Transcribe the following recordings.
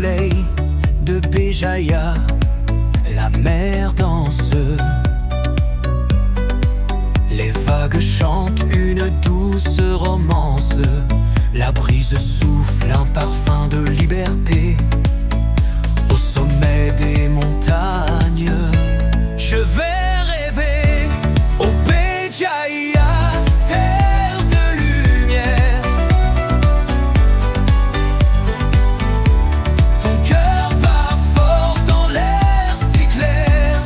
soleil de Béjaïa, la mer danse. Les vagues chantent une douce romance. La brise souffle un parfum de liberté. Au sommet des montagnes, je vais rêver au Béjaïa, terre de lumière. Ton cœur bat fort dans l'air si clair.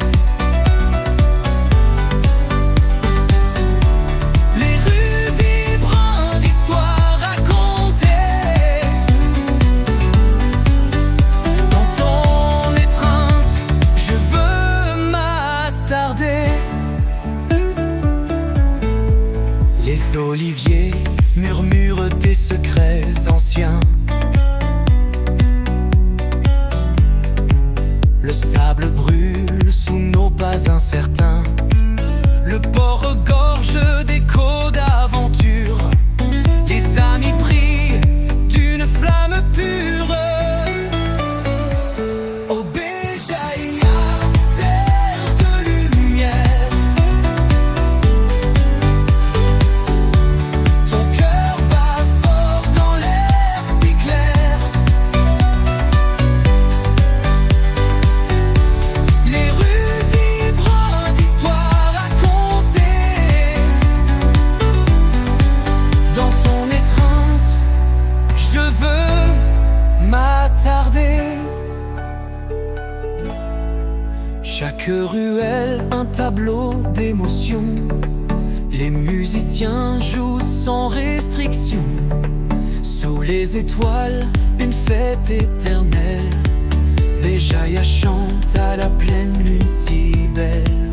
Les rues vibrent d'histoires racontées. Dans ton étreinte, je veux m'attarder. Les oliviers murmurent des secrets anciens. Le sable brûle sous nos pas incertains. Le port regorge d'échos d'aventure. Les amis brillent d'une flamme pure. Au Béjaïa, terre de lumière. Ton cœur bat fort dans l'air si clair. Les rues vibrent d'histoires racontées. Dans ton étreinte, je veux m'attarder. Chaque ruelle, un tableau d'émotions. Les musiciens jouent sans restriction. Sous les étoiles, une fête éternelle. Béjaïa chante à la pleine lune si belle.